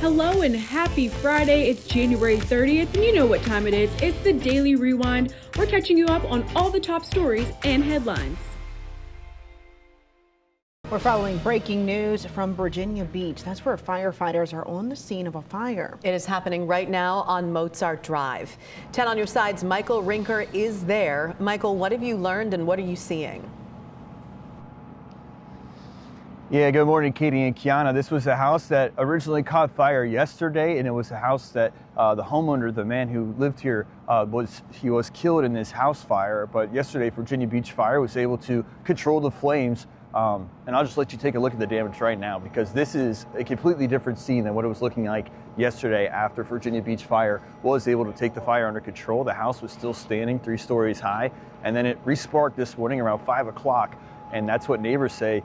Hello and happy Friday. It's January 30th and you know what time it is. It's the Daily Rewind. We're catching you up on all the top stories and headlines. We're following breaking news from Virginia Beach. That's where firefighters are on the scene of a fire. It is happening right now on Mozart Drive. 10 on your side's Michael Rinker is there. Michael, what have you learned and what are you seeing? Yeah, good morning, Katie and Kiana. This was a house that originally caught fire yesterday, and it was a house that the homeowner, the man who lived here, was killed in this house fire. But yesterday, Virginia Beach Fire was able to control the flames. And I'll just let you take a look at the damage right now, because this is a completely different scene than what it was looking like yesterday after Virginia Beach Fire was able to take the fire under control. The house was still standing 3 stories high, and then it re-sparked this morning around 5 o'clock. And that's what neighbors say.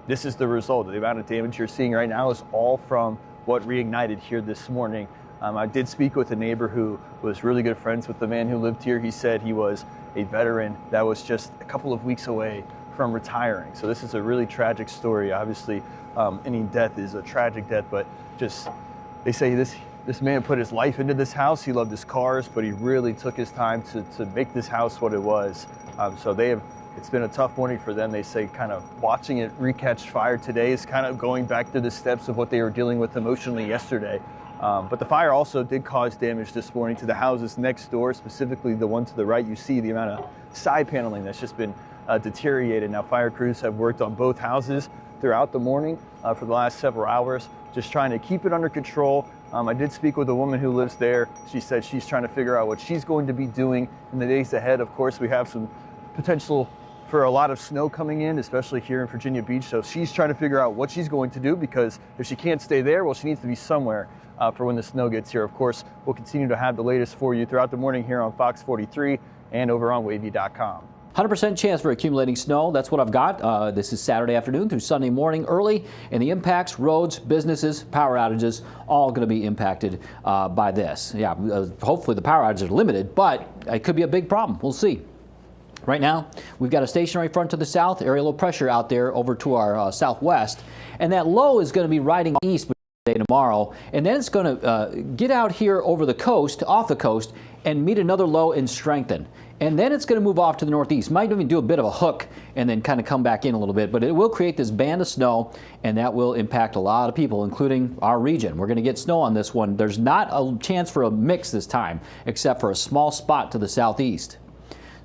This is the result. The amount of damage you're seeing right now is all from what reignited here this morning. I did speak with a neighbor who was really good friends with the man who lived here. He said he was a veteran that was just a couple of weeks away from retiring. So this is a really tragic story. Obviously, any death is a tragic death, but just, they say this man put his life into this house. He loved his cars, but he really took his time to make this house what it was. It's been a tough morning for them. They say kind of watching it recatch fire today is kind of going back to the steps of what they were dealing with emotionally yesterday. But the fire also did cause damage this morning to the houses next door, specifically the one to the right. You see the amount of side paneling that's just been deteriorated. Now, fire crews have worked on both houses throughout the morning for the last several hours, just trying to keep it under control. I did speak with a woman who lives there. She said she's trying to figure out what she's going to be doing in the days ahead. Of course, we have some potential for a lot of snow coming in, especially here in Virginia Beach. So she's trying to figure out what she's going to do, because if she can't stay there, well, she needs to be somewhere for when the snow gets here. Of course, we'll continue to have the latest for you throughout the morning here on Fox 43 and over on wavy.com. 100% chance for accumulating snow. That's what I've got. This is Saturday afternoon through Sunday morning early, and the impacts, roads, businesses, power outages, all going to be impacted by this. Yeah, hopefully the power outages are limited, but it could be a big problem. We'll see. Right now, we've got a stationary front to the south, area low pressure out there over to our southwest, and that low is going to be riding east today tomorrow, and then it's going to get out here over the coast, off the coast, and meet another low and strengthen. And then it's going to move off to the northeast. Might even do a bit of a hook and then kind of come back in a little bit, but it will create this band of snow, and that will impact a lot of people, including our region. We're going to get snow on this one. There's not a chance for a mix this time, except for a small spot to the southeast.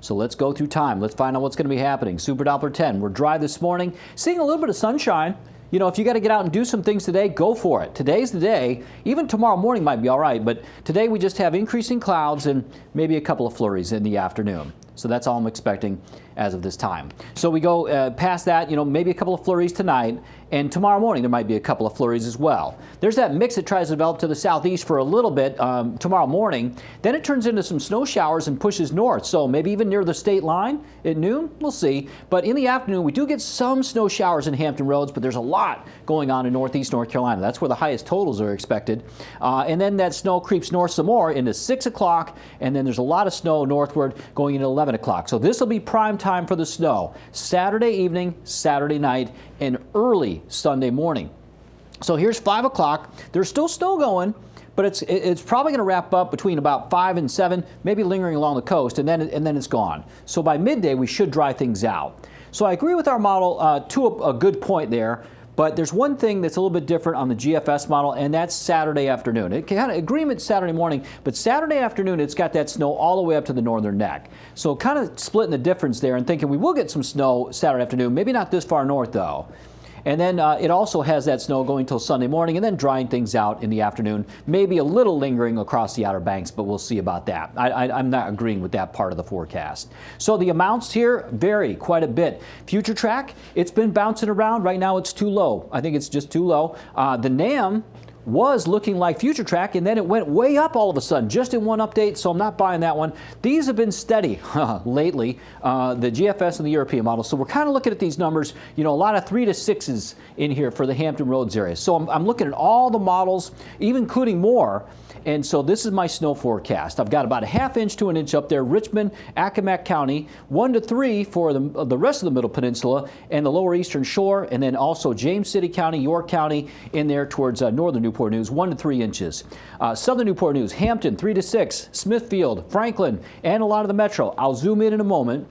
So let's go through time. Let's find out what's going to be happening. Super Doppler 10. We're dry this morning. Seeing a little bit of sunshine. You know, if you got to get out and do some things today, go for it. Today's the day. Even tomorrow morning might be all right, but today we just have increasing clouds and maybe a couple of flurries in the afternoon. So that's all I'm expecting as of this time. So we go past that, you know, maybe a couple of flurries tonight, and tomorrow morning there might be a couple of flurries as well. There's that mix that tries to develop to the southeast for a little bit tomorrow morning. Then it turns into some snow showers and pushes north. So maybe even near the state line at noon, we'll see. But in the afternoon, we do get some snow showers in Hampton Roads, but there's a lot going on in northeast North Carolina. That's where the highest totals are expected. And then that snow creeps north some more into 6 o'clock, and then there's a lot of snow northward going into 11 o'clock. So this will be prime time for the snow. Saturday evening, Saturday night, and early Sunday morning. So here's 5 o'clock. There's still snow going, but it's probably going to wrap up between about 5 and 7, maybe lingering along the coast, and then it's gone. So by midday, we should dry things out. So I agree with our model to a good point there. But there's one thing that's a little bit different on the GFS model, and that's Saturday afternoon. It kind of agreement Saturday morning, but Saturday afternoon it's got that snow all the way up to the northern neck. So kind of splitting the difference there and thinking we will get some snow Saturday afternoon, maybe not this far north though. And then it also has that snow going till Sunday morning and then drying things out in the afternoon. Maybe a little lingering across the Outer Banks, but we'll see about that. I'm not agreeing with that part of the forecast. So the amounts here vary quite a bit. Future track, it's been bouncing around. Right now it's too low. I think it's just too low. The NAM was looking like future track, and then it went way up all of a sudden just in one update, so I'm not buying that one. These have been steady lately, the GFS and the European model, so we're kind of looking at these numbers, you know, a lot of 3 to 6s in here for the Hampton Roads area. So I'm looking at all the models, even including more, And so this is my snow forecast. I've got about a ½ inch to an inch up there, Richmond, Accomack County, 1 to 3 for the rest of the Middle Peninsula and the lower eastern shore, and then also James City County, York County in there towards northern Newport News, 1 to 3 inches. Southern Newport News, Hampton, 3 to 6, Smithfield, Franklin, and a lot of the metro. I'll zoom in a moment.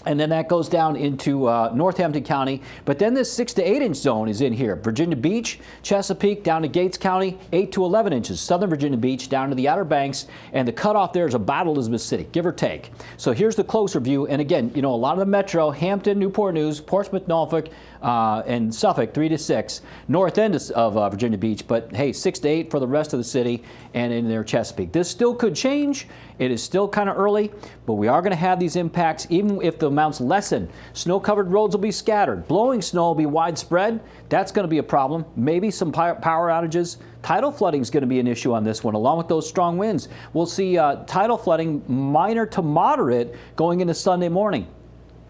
And then that goes down into Northampton County. But then this 6 to 8 inch zone is in here. Virginia Beach, Chesapeake, down to Gates County, 8 to 11 inches. Southern Virginia Beach, down to the Outer Banks. And the cutoff there is about Elizabeth City, give or take. So here's the closer view. And again, you know, a lot of the metro, Hampton, Newport News, Portsmouth, Norfolk, and Suffolk, 3 to 6. North end of Virginia Beach, but hey, 6 to 8 for the rest of the city and in there Chesapeake. This still could change. It is still kind of early, but we are going to have these impacts even if the amounts lessen. Snow-covered roads will be scattered. Blowing snow will be widespread. That's going to be a problem. Maybe some power outages. Tidal flooding is going to be an issue on this one, along with those strong winds. We'll see tidal flooding minor to moderate going into Sunday morning.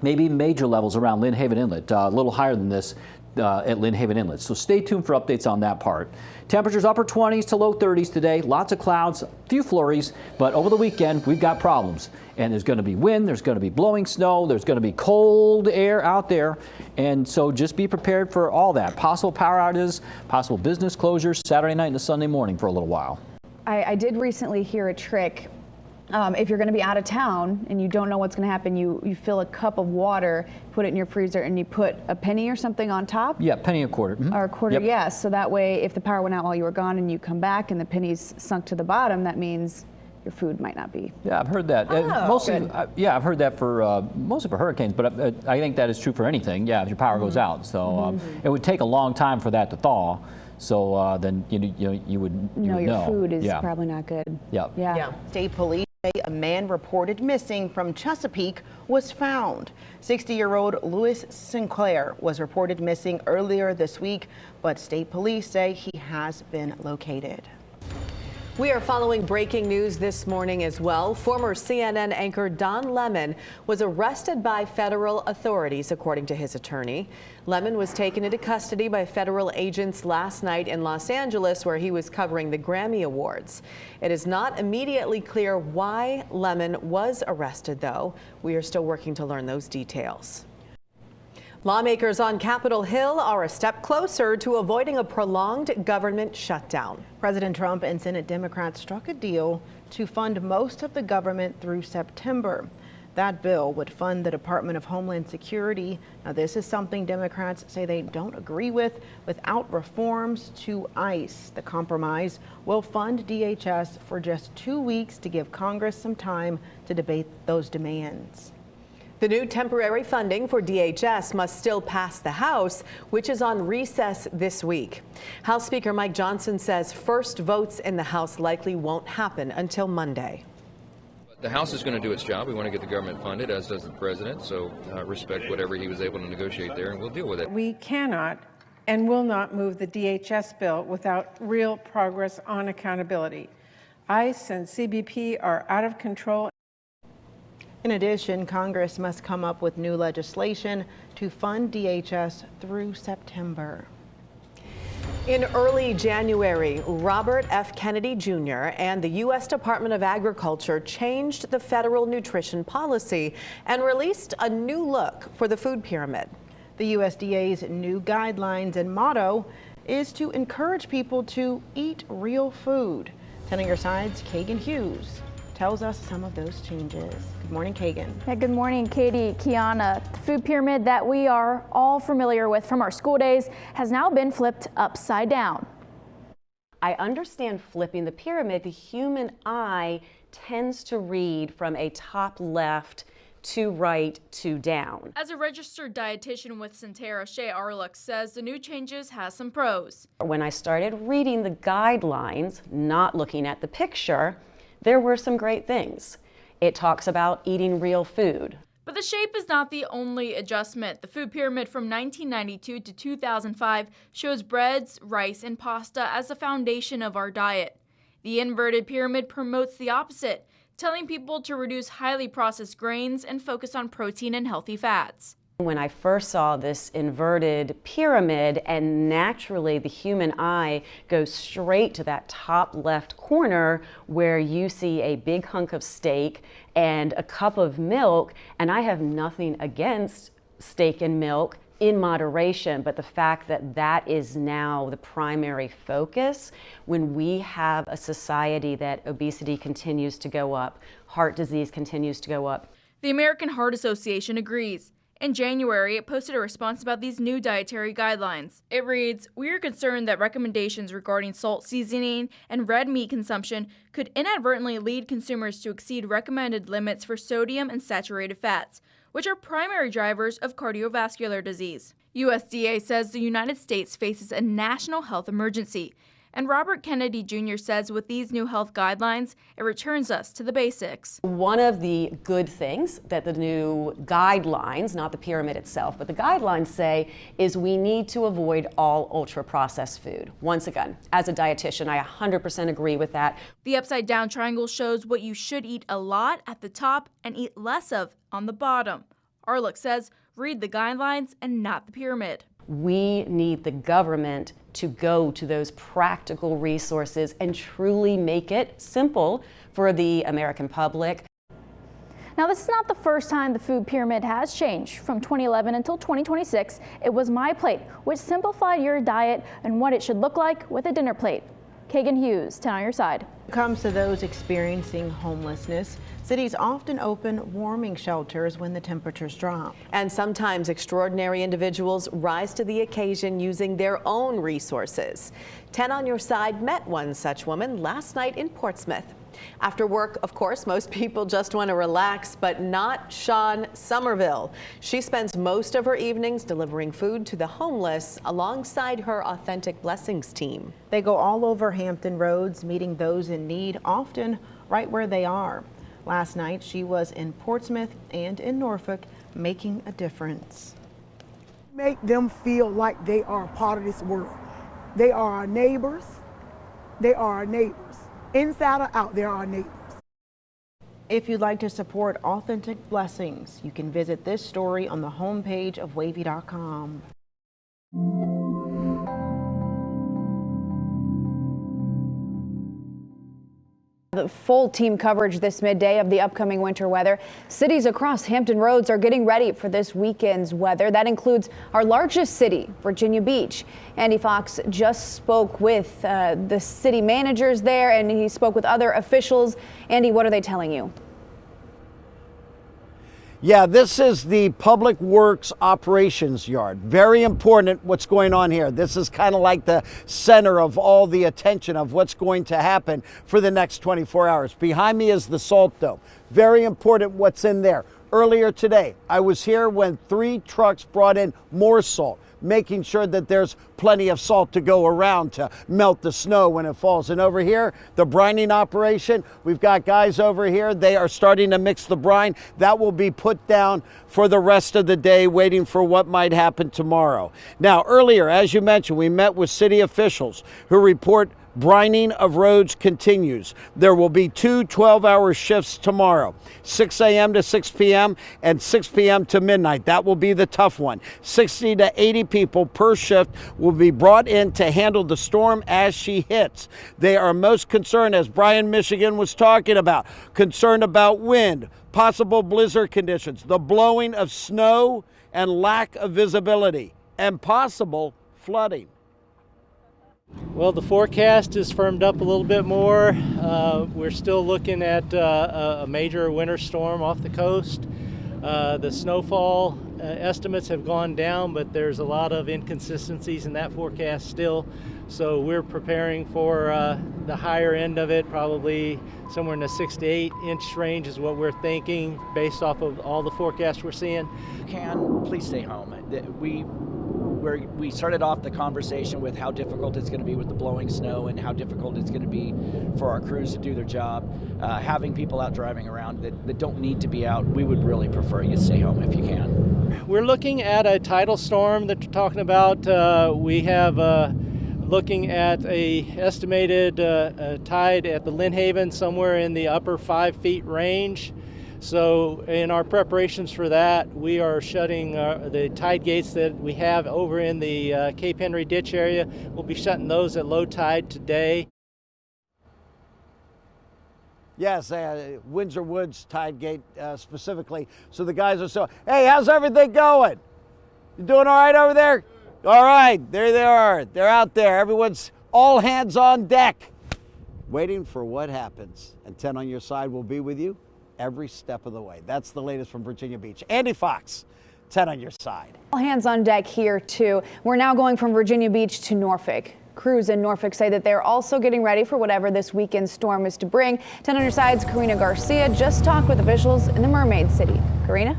Maybe major levels around Lynn Haven Inlet, a little higher than this at Lynn Haven Inlet. So stay tuned for updates on that part. Temperatures upper 20s to low 30s today. Lots of clouds, a few flurries, but over the weekend we've got problems. And there's going to be wind, there's going to be blowing snow, there's going to be cold air out there. And so just be prepared for all that. Possible power outages, possible business closures Saturday night and Sunday morning for a little while. I did recently hear a trick. If you're going to be out of town and you don't know what's going to happen, you fill a cup of water, put it in your freezer, and you put a penny or something on top. Yeah, penny a quarter. Mm-hmm. Or a quarter, yep. Yes. So that way, if the power went out while you were gone and you come back and the penny's sunk to the bottom, that means your food might not be. Yeah, I've heard that. Mostly, yeah, I've heard that for mostly for hurricanes, but I think that is true for anything. Yeah, if your power goes out, so it would take a long time for that to thaw. So then you would know. Your food is probably not good. Yep. Yeah. State police say a man reported missing from Chesapeake was found. 60-year-old Louis Sinclair was reported missing earlier this week, but state police say he has been located. We are following breaking news this morning as well. Former CNN anchor Don Lemon was arrested by federal authorities, according to his attorney. Lemon was taken into custody by federal agents last night in Los Angeles, where he was covering the Grammy Awards. It is not immediately clear why Lemon was arrested, though. We are still working to learn those details. Lawmakers on Capitol Hill are a step closer to avoiding a prolonged government shutdown. President Trump and Senate Democrats struck a deal to fund most of the government through September. That bill would fund the Department of Homeland Security. Now, this is something Democrats say they don't agree with without reforms to ICE. The compromise will fund DHS for just 2 weeks to give Congress some time to debate those demands. The new temporary funding for DHS must still pass the House, which is on recess this week. House Speaker Mike Johnson says first votes in the House likely won't happen until Monday. The House is going to do its job. We want to get the government funded, as does the president, so respect whatever he was able to negotiate there, and we'll deal with it. We cannot and will not move the DHS bill without real progress on accountability. ICE and CBP are out of control. In addition, Congress must come up with new legislation to fund DHS through September. In early January, Robert F. Kennedy Jr. and the U.S. Department of Agriculture changed the federal nutrition policy and released a new look for the food pyramid. The USDA's new guidelines and motto is to encourage people to eat real food. 10 on your side's Kagan Hughes tells us some of those changes. Good morning, Kagan. Yeah, good morning, Katie, Kiana. The food pyramid that we are all familiar with from our school days has now been flipped upside down. I understand flipping the pyramid, the human eye tends to read from a top left to right to down. As a registered dietitian with Centera, Shay Arluck says the new changes has some pros. When I started reading the guidelines, not looking at the picture, there were some great things. It talks about eating real food. But the shape is not the only adjustment. The food pyramid from 1992 to 2005 shows breads, rice, and pasta as the foundation of our diet. The inverted pyramid promotes the opposite, telling people to reduce highly processed grains and focus on protein and healthy fats. When I first saw this inverted pyramid, and naturally the human eye goes straight to that top left corner where you see a big hunk of steak and a cup of milk, and I have nothing against steak and milk in moderation, but the fact that that is now the primary focus when we have a society that obesity continues to go up, heart disease continues to go up. The American Heart Association agrees. In January, it posted a response about these new dietary guidelines. It reads, "We are concerned that recommendations regarding salt seasoning and red meat consumption could inadvertently lead consumers to exceed recommended limits for sodium and saturated fats, which are primary drivers of cardiovascular disease." USDA says the United States faces a national health emergency. And Robert Kennedy Jr. says with these new health guidelines, it returns us to the basics. One of the good things that the new guidelines, not the pyramid itself, but the guidelines say is we need to avoid all ultra-processed food. Once again, as a dietitian, I 100% agree with that. The upside down triangle shows what you should eat a lot at the top and eat less of on the bottom. Our look says read the guidelines and not the pyramid. We need the government to go to those practical resources and truly make it simple for the American public. Now, this is not the first time the food pyramid has changed. From 2011 until 2026, it was My Plate, which simplified your diet and what it should look like with a dinner plate. Kagan Hughes, 10 on your side. When it comes to those experiencing homelessness, cities often open warming shelters when the temperatures drop. And sometimes extraordinary individuals rise to the occasion using their own resources. 10 on your side met one such woman last night in Portsmouth. After work, of course, most people just want to relax, but not Shawn Somerville. She spends most of her evenings delivering food to the homeless alongside her Authentic Blessings team. They go all over Hampton Roads, meeting those in need, often right where they are. Last night, she was in Portsmouth and in Norfolk, making a difference. Make them feel like they are a part of this world. They are our neighbors. They are our neighbors. Inside or out, they are our neighbors. If you'd like to support Authentic Blessings, you can visit this story on the homepage of wavy.com. The full team coverage this midday of the upcoming winter weather. Cities across Hampton Roads are getting ready for this weekend's weather. That includes our largest city, Virginia Beach. Andy Fox just spoke with the city managers there, and he spoke with other officials. Andy, what are they telling you? Yeah, this is the Public Works Operations Yard. Very important what's going on here. This is kind of like the center of all the attention of what's going to happen for the next 24 hours. Behind me is the salt dome. Very important what's in there. Earlier today, I was here when 3 trucks brought in more salt, making sure that there's plenty of salt to go around to melt the snow when it falls. And over here, the brining operation, we've got guys over here. They are starting to mix the brine. That will be put down for the rest of the day, waiting for what might happen tomorrow. Now, earlier, as you mentioned, we met with city officials who report brining of roads continues. There will be 2 12-hour shifts tomorrow, 6 a.m. to 6 p.m. and 6 p.m. to midnight. That will be the tough one. 60 to 80 people per shift will be brought in to handle the storm as she hits. They are most concerned, as Brian, Michigan was talking about, concerned about wind, possible blizzard conditions, the blowing of snow and lack of visibility, and possible flooding. Well, the forecast is firmed up a little bit more. We're still looking at a major winter storm off the coast. The snowfall estimates have gone down, but there's a lot of inconsistencies in that forecast still. So we're preparing for the higher end of it, probably somewhere in the 6 to 8 inch range is what we're thinking based off of all the forecasts we're seeing. Please stay home. We started off the conversation with how difficult it's going to be with the blowing snow and how difficult it's going to be for our crews to do their job. Having people out driving around that don't need to be out, we would really prefer you stay home if you can. We're looking at a tidal storm that you're talking about. We have looking at a estimated tide at the Lynn Haven somewhere in the upper 5 feet range. So in our preparations for that, we are shutting the tide gates that we have over in the Cape Henry ditch area. We'll be shutting those at low tide today. Yes, Windsor Woods Tide Gate specifically. So the guys are hey, how's everything going? You doing all right over there? All right, there they are. They're out there. Everyone's all hands on deck, waiting for what happens. And 10 on your side will be with you every step of the way. That's the latest from Virginia Beach. Andy Fox, 10 on your side. All hands on deck here too. We're now going from Virginia Beach to Norfolk. Crews in Norfolk say that they're also getting ready for whatever this weekend's storm is to bring. 10 on your side's Karina Garcia just talked with officials in the Mermaid City. Karina?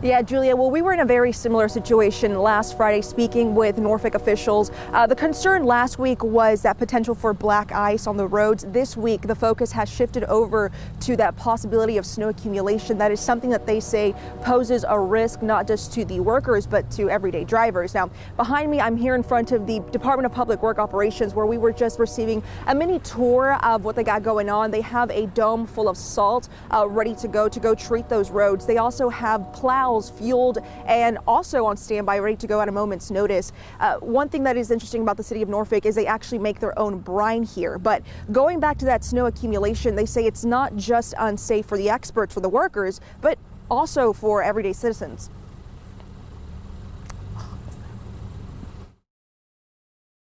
Yeah, Julia, well, we were in a very similar situation last Friday speaking with Norfolk officials. The concern last week was that potential for black ice on the roads. This week, the focus has shifted over to that possibility of snow accumulation. That is something that they say poses a risk not just to the workers, but to everyday drivers. Now, behind me, I'm here in front of the Department of Public Works Operations, where we were just receiving a mini tour of what they got going on. They have a dome full of salt ready to go treat those roads. They also have plows fueled and also on standby, ready to go at a moment's notice. One thing that is interesting about the city of Norfolk is they actually make their own brine here. But going back to that snow accumulation, they say it's not just unsafe for the experts, for the workers, but also for everyday citizens.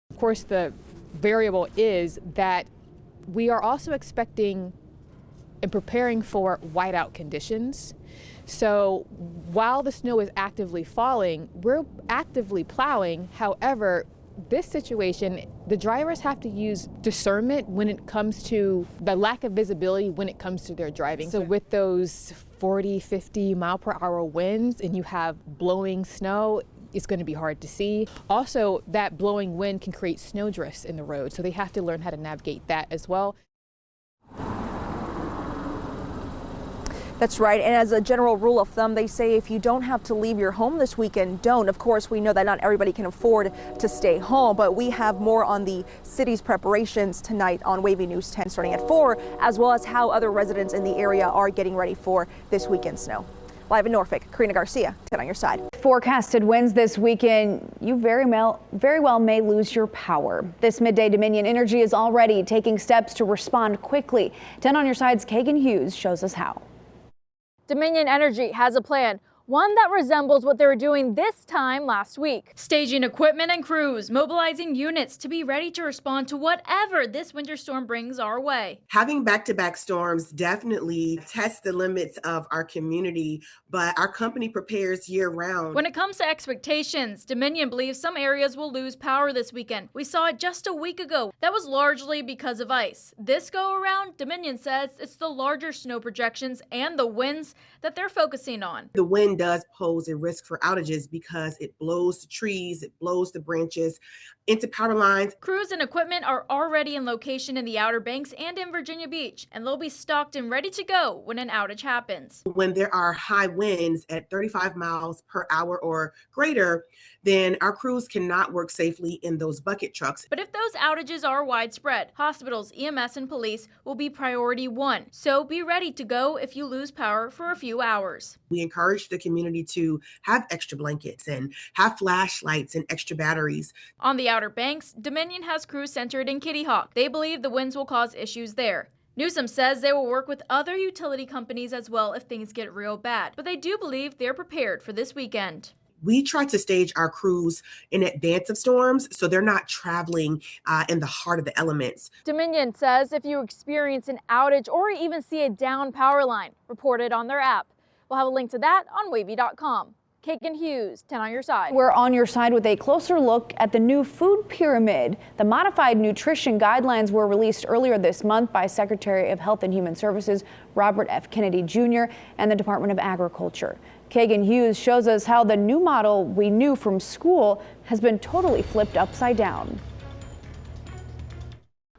Of course, the variable is that we are also expecting and preparing for whiteout conditions. So while the snow is actively falling, we're actively plowing. However, this situation, the drivers have to use discernment when it comes to the lack of visibility when it comes to their driving. So with those 40, 50 mile per hour winds and you have blowing snow, it's going to be hard to see. Also, that blowing wind can create snow drifts in the road. So they have to learn how to navigate that as well. That's right. And as a general rule of thumb, they say if you don't have to leave your home this weekend, don't. Of course, we know that not everybody can afford to stay home, but we have more on the city's preparations tonight on Wavy News 10 starting at 4, as well as how other residents in the area are getting ready for this weekend's snow. Live in Norfolk, Karina Garcia, 10 on your side. Forecasted winds this weekend, you very well may lose your power. This midday, Dominion Energy is already taking steps to respond quickly. 10 on your side's Kagan Hughes shows us how. Dominion Energy has a plan, one that resembles what they were doing this time last week. Staging equipment and crews, mobilizing units to be ready to respond to whatever this winter storm brings our way. Having back-to-back storms definitely tests the limits of our community, but our company prepares year-round. When it comes to expectations, Dominion believes some areas will lose power this weekend. We saw it just a week ago. That was largely because of ice. This go-around, Dominion says it's the larger snow projections and the winds that they're focusing on. The wind does pose a risk for outages because it blows the trees, it blows the branches into power lines. Crews and equipment are already in location in the Outer Banks and in Virginia Beach, and they'll be stocked and ready to go when an outage happens. When there are high winds at 35 miles per hour or greater, then our crews cannot work safely in those bucket trucks. But if those outages are widespread, hospitals, EMS, and police will be priority one. So be ready to go if you lose power for a few hours. We encourage the community to have extra blankets and have flashlights and extra batteries. On the Outer Banks, Dominion has crews centered in Kitty Hawk. They believe the winds will cause issues there. Newsom says they will work with other utility companies as well if things get real bad, but they do believe they're prepared for this weekend. We try to stage our crews in advance of storms so they're not traveling in the heart of the elements. Dominion says if you experience an outage or even see a down power line, report it on their app. We'll have a link to that on wavy.com. Kagan Hughes, 10 on your side. We're on your side with a closer look at the new food pyramid. The modified nutrition guidelines were released earlier this month by Secretary of Health and Human Services Robert F. Kennedy Jr. and the Department of Agriculture. Kagan Hughes shows us how the new model we knew from school has been totally flipped upside down.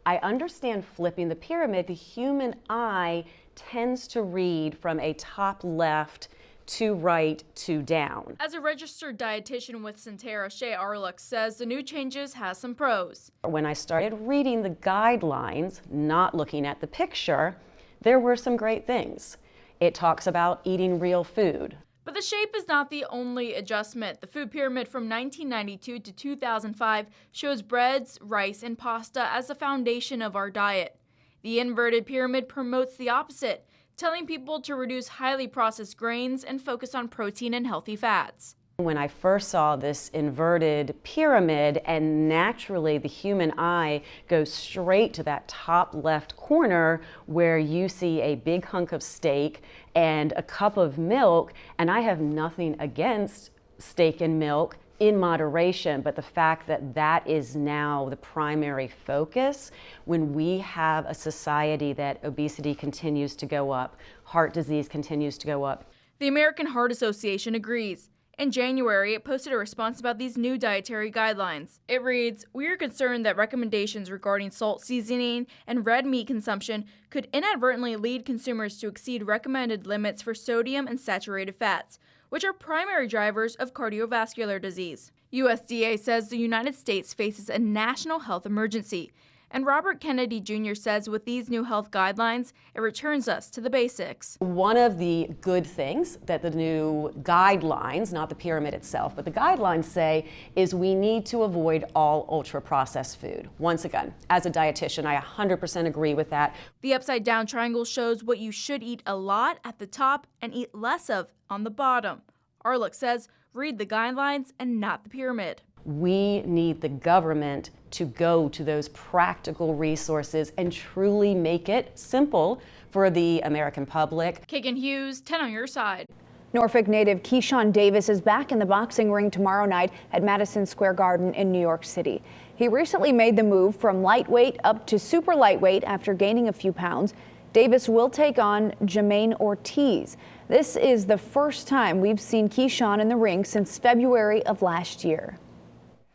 I understand flipping the pyramid. The human eye tends to read from a top left too right, too down. As a registered dietitian with Centera, Shay Arluck says the new changes has some pros. When I started reading the guidelines, not looking at the picture, there were some great things. It talks about eating real food. But the shape is not the only adjustment. The food pyramid from 1992 to 2005 shows breads, rice, and pasta as the foundation of our diet. The inverted pyramid promotes the opposite, telling people to reduce highly processed grains and focus on protein and healthy fats. When I first saw this inverted pyramid, and naturally the human eye goes straight to that top left corner where you see a big hunk of steak and a cup of milk, and I have nothing against steak and milk in moderation, but the fact that that is now the primary focus when we have a society that obesity continues to go up, heart disease continues to go up. The American Heart Association agrees. In January, it posted a response about these new dietary guidelines. It reads, "We are concerned that recommendations regarding salt seasoning and red meat consumption could inadvertently lead consumers to exceed recommended limits for sodium and saturated fats, which are primary drivers of cardiovascular disease." USDA says the United States faces a national health emergency. And Robert Kennedy Jr. says with these new health guidelines, it returns us to the basics. One of the good things that the new guidelines, not the pyramid itself, but the guidelines say is we need to avoid all ultra-processed food. Once again, as a dietitian, I 100% agree with that. The upside down triangle shows what you should eat a lot at the top and eat less of on the bottom. Arluck says read the guidelines and not the pyramid. We need the government to go to those practical resources and truly make it simple for the American public. Kagan Hughes, 10 on your side. Norfolk native Keyshawn Davis is back in the boxing ring tomorrow night at Madison Square Garden in New York City. He recently made the move from lightweight up to super lightweight after gaining a few pounds. Davis will take on Jermaine Ortiz. This is the first time we've seen Keyshawn in the ring since February of last year.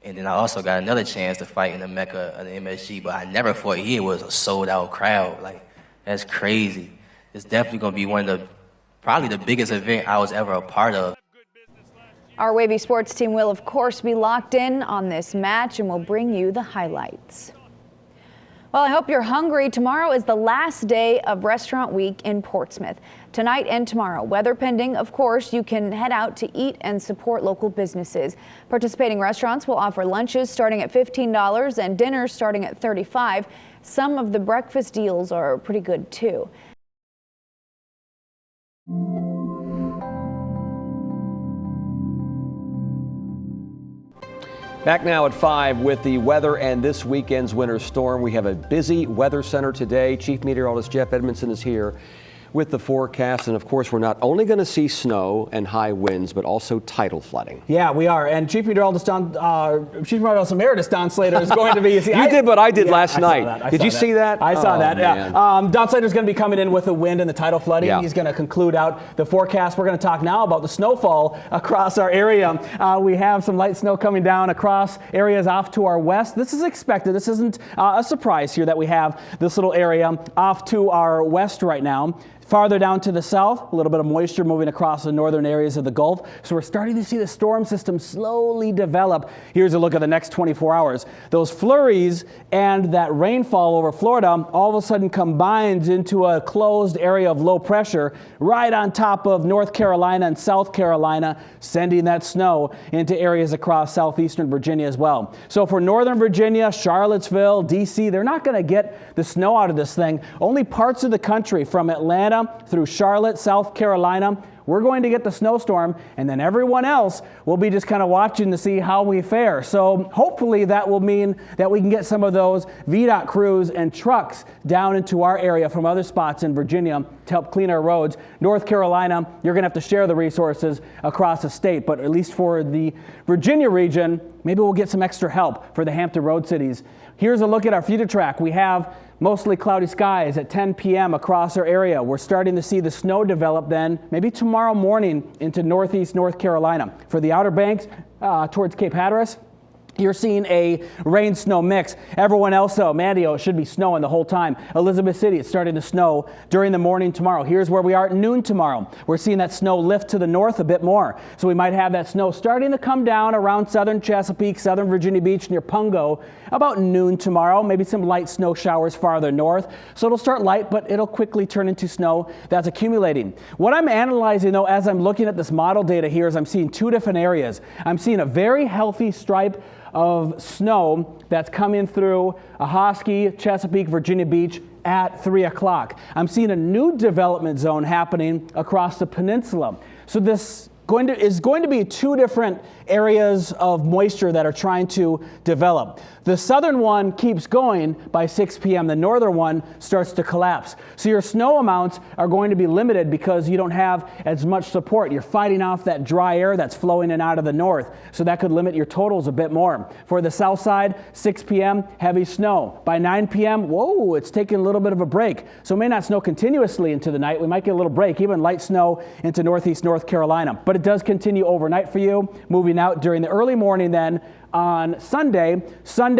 And then I also got another chance to fight in the Mecca of the MSG, but I never thought here was a sold-out crowd. Like, that's crazy. It's definitely going to be one of the, probably the biggest event I was ever a part of. Our Wavy Sports team will, of course, be locked in on this match and will bring you the highlights. Well, I hope you're hungry. Tomorrow is the last day of Restaurant Week in Portsmouth. Tonight and tomorrow, weather pending, of course, you can head out to eat and support local businesses. Participating restaurants will offer lunches starting at $15 and dinners starting at $35. Some of the breakfast deals are pretty good, too. Back now at 5 with the weather and this weekend's winter storm. We have a busy weather center today. Chief Meteorologist Jeff Edmondson is here with the forecast. And of course, we're not only going to see snow and high winds, but also tidal flooding. Yeah, we are. And Chief Meteorologist Emeritus Don Slater is going to be. See, you did what I did last night. Did you see that? I saw that. Man. Yeah. Don Slater is going to be coming in with the wind and the tidal flooding. Yeah. He's going to conclude out the forecast. We're going to talk now about the snowfall across our area. We have some light snow coming down across areas off to our west. This is expected. This isn't a surprise here that we have this little area off to our west right now. Farther down to the south, a little bit of moisture moving across the northern areas of the Gulf. So we're starting to see the storm system slowly develop. Here's a look at the next 24 hours. Those flurries and that rainfall over Florida all of a sudden combines into a closed area of low pressure right on top of North Carolina and South Carolina, sending that snow into areas across southeastern Virginia as well. So for northern Virginia, Charlottesville, D.C., they're not going to get the snow out of this thing. Only parts of the country from Atlanta through Charlotte, South Carolina, we're going to get the snowstorm, and then everyone else will be just kind of watching to see how we fare. So hopefully that will mean that we can get some of those VDOT crews and trucks down into our area from other spots in Virginia to help clean our roads. North Carolina, you're going to have to share the resources across the state, but at least for the Virginia region, maybe we'll get some extra help for the Hampton Roads cities. Here's a look at our future track. We have mostly cloudy skies at 10 p.m. across our area. We're starting to see the snow develop then, maybe tomorrow morning into northeast North Carolina. For the Outer Banks towards Cape Hatteras, You're seeing a rain-snow mix. Everyone else, though, Mandio, it should be snowing the whole time. Elizabeth City, it's starting to snow during the morning tomorrow. Here's where we are at noon tomorrow. We're seeing that snow lift to the north a bit more. So we might have that snow starting to come down around southern Chesapeake, southern Virginia Beach, near Pungo about noon tomorrow. Maybe some light snow showers farther north. So it'll start light, but it'll quickly turn into snow that's accumulating. What I'm analyzing, though, as I'm looking at this model data here, is I'm seeing two different areas. I'm seeing a very healthy stripe of snow that's coming through Ahoskie, Chesapeake, Virginia Beach at 3 o'clock. I'm seeing a new development zone happening across the peninsula. So this is going to be two different areas of moisture that are trying to develop. The southern one keeps going by 6 p.m. The northern one starts to collapse. So your snow amounts are going to be limited because you don't have as much support. You're fighting off that dry air that's flowing in out of the north. So that could limit your totals a bit more. For the south side, 6 p.m., heavy snow. By 9 p.m., whoa, it's taking a little bit of a break. So it may not snow continuously into the night. We might get a little break, even light snow into northeast North Carolina. But it does continue overnight for you, moving out during the early morning then. On Sunday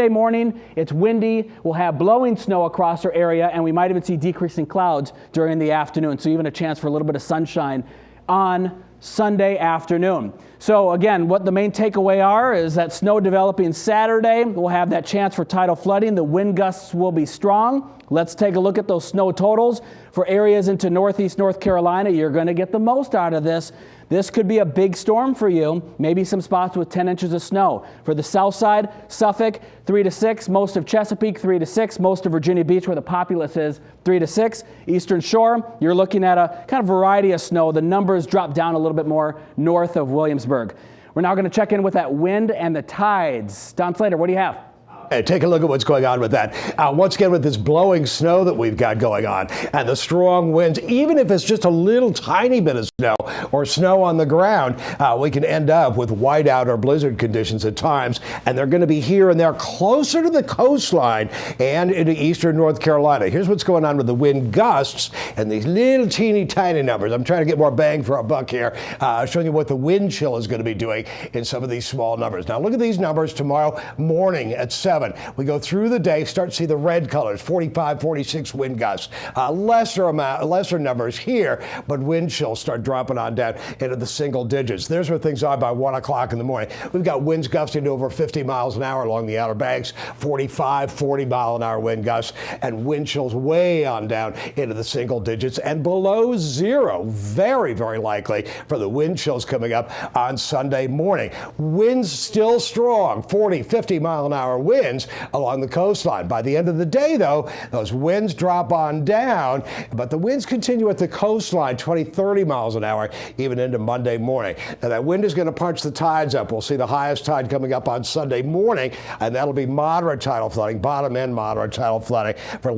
morning, it's windy. We'll have blowing snow across our area, and we might even see decreasing clouds during the afternoon. So even a chance for a little bit of sunshine on Sunday afternoon. So again, what the main takeaway are is that snow developing Saturday. We'll have that chance for tidal flooding. The wind gusts will be strong. Let's take a look at those snow totals. For areas into northeast North Carolina, you're going to get the most out of this. This could be a big storm for you, maybe some spots with 10 inches of snow. For the south side, Suffolk, 3 to 6. Most of Chesapeake, 3 to 6. Most of Virginia Beach, where the populace is, 3 to 6. Eastern Shore, you're looking at a kind of variety of snow. The numbers drop down a little bit more north of Williamsburg. We're now going to check in with that wind and the tides. Don Slater, what do you have? Hey, take a look at what's going on with that. Once again, with this blowing snow that we've got going on and the strong winds, even if it's just a little tiny bit of snow or snow on the ground, we can end up with whiteout or blizzard conditions at times. And they're going to be here and there closer to the coastline and into eastern North Carolina. Here's what's going on with the wind gusts and these little teeny tiny numbers. I'm trying to get more bang for our buck here, showing you what the wind chill is going to be doing in some of these small numbers. Now look at these numbers tomorrow morning at 7. We go through the day, start to see the red colors, 45, 46 wind gusts. Lesser numbers here, but wind chills start dropping on down into the single digits. There's where things are by 1 o'clock in the morning. We've got winds gusting to over 50 miles an hour along the Outer Banks, 45, 40 mile an hour wind gusts, and wind chills way on down into the single digits and below zero. Very, very likely for the wind chills coming up on Sunday morning. Winds still strong, 40, 50 mile an hour winds along the coastline. By the end of the day, though, those winds drop on down, but the winds continue at the coastline, 20, 30 miles an hour, even into Monday morning. Now, that wind is going to punch the tides up. We'll see the highest tide coming up on Sunday morning, and that'll be moderate tidal flooding, bottom end moderate tidal flooding for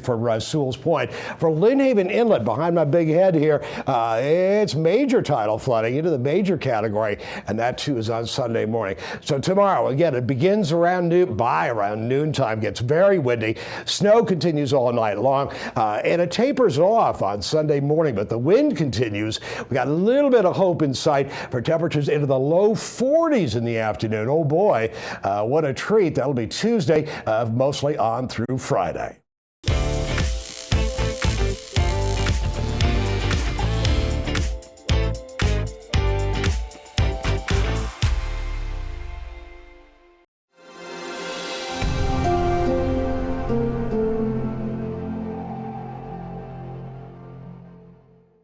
for Sewell's Point. For Lynnhaven Inlet, behind my big head here, it's major tidal flooding into the major category, and that too is on Sunday morning. So tomorrow, again, it begins around noontime, gets very windy. Snow continues all night long, and it tapers off on Sunday morning, but the wind continues. We got a little bit of hope in sight for temperatures into the low 40s in the afternoon. Oh boy, what a treat. That'll be Tuesday, mostly on through Friday.